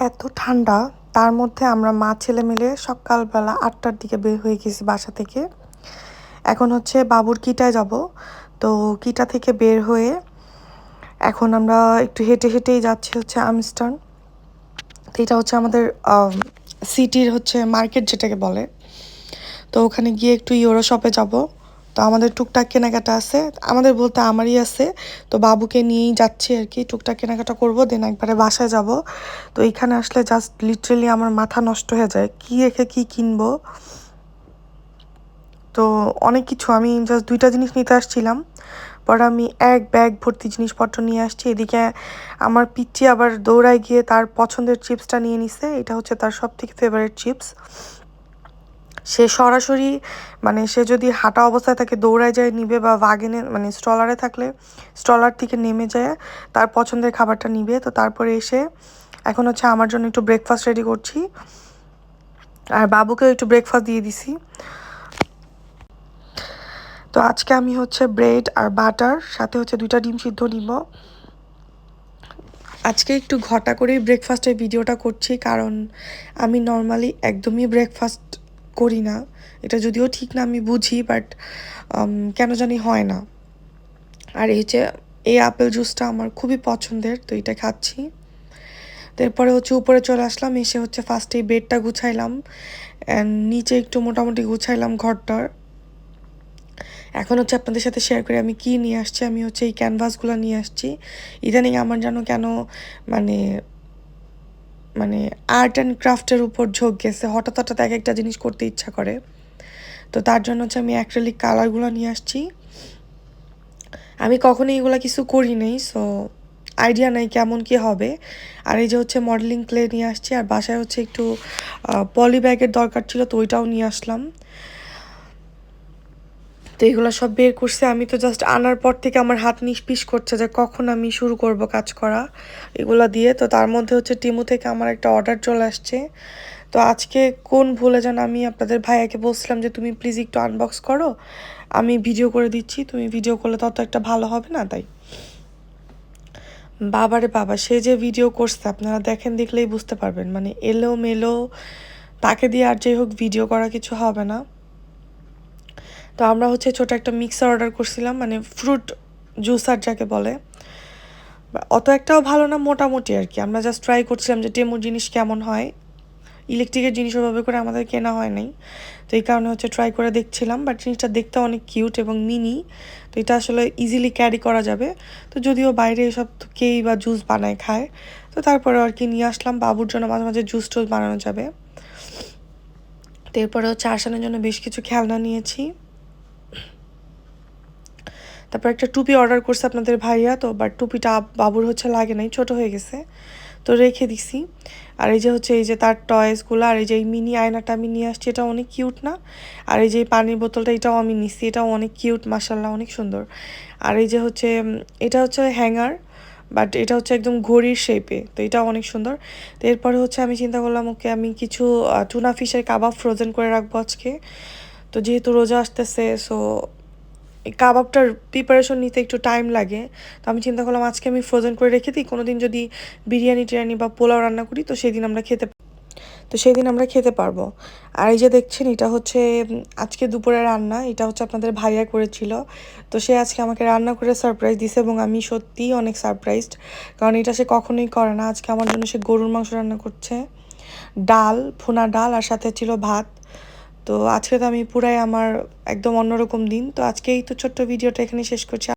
এত ঠান্ডা, তার মধ্যে আমরা মা ছেলে মিলে সকালবেলা ৮টার দিকে বের হয়ে গেছি বাসা থেকে। এখন হচ্ছে বাবুর কিটায় যাব। তো কিটা থেকে বের হয়ে এখন আমরা একটু হেঁটে হেঁটেই যাচ্ছি হচ্ছে আর্মস্টার্ন। তো এটা হচ্ছে আমাদের সিটির হচ্ছে মার্কেট যেটাকে বলে। তো ওখানে গিয়ে একটু ইউরো শপে যাব। তো আমাদের টুকটাক কেনাকাটা আছে, আমাদের বলতে আমারই আছে। তো বাবুকে নিয়েই যাচ্ছি আর কি, টুকটাক কেনাকাটা করবো, দেন একবারে বাসায় যাব। তো এইখানে আসলে জাস্ট লিটারেলি আমার মাথা নষ্ট হয়ে যায়, কী রেখে কী কিনবো। তো অনেক কিছু, আমি জাস্ট 2টা জিনিস নিতে আসছিলাম, পর আমি এক ব্যাগ ভর্তি জিনিসপত্র নিয়ে আসছি। এদিকে আমার পিচ্চি আবার দৌড়ায় গিয়ে তার পছন্দের চিপসটা নিয়ে নিছে, এটা হচ্ছে তার সব থেকে ফেভারিট চিপস। সে সরাসরি মানে সে যদি হাঁটা অবস্থায় থাকে দৌড়ায় যায় নিবে, বা ওয়াগনে মানে স্ট্রলারে থাকলে স্ট্রলার থেকে নেমে যায় তার পছন্দের খাবারটা নিবে। তো তারপরে এসে এখন হচ্ছে আমার জন্য একটু ব্রেকফাস্ট রেডি করছি, আর বাবুকেও একটু ব্রেকফাস্ট দিয়ে দিছি। তো আজকে আমি হচ্ছে ব্রেড আর বাটার সাথে হচ্ছে 2টা ডিম সিদ্ধ নিব। আজকে একটু ঘটা করেই ব্রেকফাস্টের ভিডিওটা করছি, কারণ আমি নর্মালি একদমই ব্রেকফাস্ট করি না। এটা যদিও ঠিক না আমি বুঝি, বাট কেন জানি হয় না। আর এই যে এই আপেল জুসটা আমার খুবই পছন্দের, তো এটা খাচ্ছি। তারপরে হচ্ছে উপরে চলে আসলাম, এসে হচ্ছে ফার্স্টে বেডটা গুছাইলাম, অ্যান্ড নিচে একটু মোটামুটি গুছাইলাম ঘরটার। এখন হচ্ছে আপনাদের সাথে শেয়ার করি আমি কি নিয়ে আসছি। আমি হচ্ছে এই ক্যানভাসগুলো নিয়ে আসছি। ইদানিং আমার যেন কেন মানে মানে আর্ট অ্যান্ড ক্রাফটের উপর ঝোঁক গেছে, হঠাৎ হঠাৎ এক একটা জিনিস করতে ইচ্ছা করে। তো তার জন্য হচ্ছে আমি অ্যাক্রিলিক কালারগুলো নিয়ে আসছি। আমি কখনোই এগুলো কিছু করি নাই, সো আইডিয়া নাই কেমন কি হবে। আর এই যে হচ্ছে মডেলিং ক্লে নিয়ে আসছি, আর বাসায় হচ্ছে একটু পলি ব্যাগের দরকার ছিল, তো ওইটাও নিয়ে আসলাম। তো এগুলো সব বের করছে, আমি তো জাস্ট আনার পর থেকে আমার হাত নিষ্পিস করছে যে কখন আমি শুরু করব কাজ করা এগুলো দিয়ে। তো তার মধ্যে হচ্ছে টিমু থেকে আমার একটা অর্ডার চলে আসছে। তো আজকে কোন ভুলে যেন আমি আপনাদের ভাইয়াকে বলছিলাম যে তুমি প্লিজ একটু আনবক্স করো, আমি ভিডিও করে দিচ্ছি, তুমি ভিডিও করলে তত একটা ভালো হবে না। তাই বাবারে বাবা, সে যে ভিডিও করছে আপনারা দেখেন, দেখলেই বুঝতে পারবেন, মানে এলো মেলো, তাকে দিয়ে আর যাই হোক ভিডিও করা কিছু হবে না। তো আমরা হচ্ছে ছোট একটা মিক্সার অর্ডার করছিলাম, মানে ফ্রুট জুসার যাকে বলে। অত একটাও ভালো না, মোটামুটি আর কি। আমরা জাস্ট ট্রাই করছিলাম যে টেমুর জিনিস কেমন হয়। ইলেকট্রিকের জিনিস ওভাবে করে আমাদের কেনা হয় নাই, তো এই কারণে হচ্ছে ট্রাই করে দেখছিলাম। বাট জিনিসটা দেখতে অনেক কিউট এবং মিনি, তো এটা আসলে ইজিলি ক্যারি করা যাবে। তো যদিও বাইরে এসব তো কেই বা জুস বানায় খায়, তো তারপরে আর কি নিয়ে আসলাম বাবুর জন্য, মাঝে মাঝে জুস টুস বানানো যাবে। তো এরপরে হচ্ছে আসানোর জন্য বেশ কিছু খেলনা নিয়েছি। তারপর একটা টুপি অর্ডার করছে আপনাদের ভাইয়া, তো বাট টুপিটা বাবুর হচ্ছে লাগে নাই, ছোট হয়ে গেছে, তো রেখে দিছি। আর এই যে হচ্ছে এই যে তার টয়েসগুলো, আর এই যে এই মিনি আয়নাটা আমি নিয়ে আসছি, এটা অনেক কিউট না? আর এই যে পানির বোতলটা, এটাও আমি নিচ্ছি, এটাও অনেক কিউট, মাসাল্লাহ অনেক সুন্দর। আর এই যে হচ্ছে এটা হচ্ছে হ্যাঙ্গার, বাট এটা হচ্ছে একদম ঘড়ির শেপে, তো এটাও অনেক সুন্দর। তো এরপরে হচ্ছে আমি চিন্তা করলাম ওকে আমি কিছু টুনা ফিশের কাবাব ফ্রোজেন করে রাখবো আজকে। তো যেহেতু রোজা আসতেছে, সো এই কাবাবটার প্রিপারেশন নিতে একটু টাইম লাগে। তো আমি চিন্তা করলাম আজকে আমি ফ্রোজেন করে রেখে দিই, কোনো দিন যদি বিরিয়ানি টিরিয়ানি বা পোলাও রান্না করি, তো সেই দিন আমরা খেতে পারবো। আর এই যে দেখছেন, এটা হচ্ছে আজকে দুপুরে রান্না, এটা হচ্ছে আপনাদের ভাইয়া করেছিল। তো সে আজকে আমাকে রান্না করে সারপ্রাইজ দিছে, এবং আমি সত্যিই অনেক সারপ্রাইজড, কারণ এটা সে কখনোই করে না। আজকে আমার জন্য সে গরুর মাংস রান্না করছে, ডাল, ভুনা ডাল, আর সাথে ছিল ভাত। তো আজকে তো আমি পুরাই আমার একদম অন্যরকম দিন। তো আজকে এই তো ছোট্ট ভিডিওটা এখানে শেষ করছি।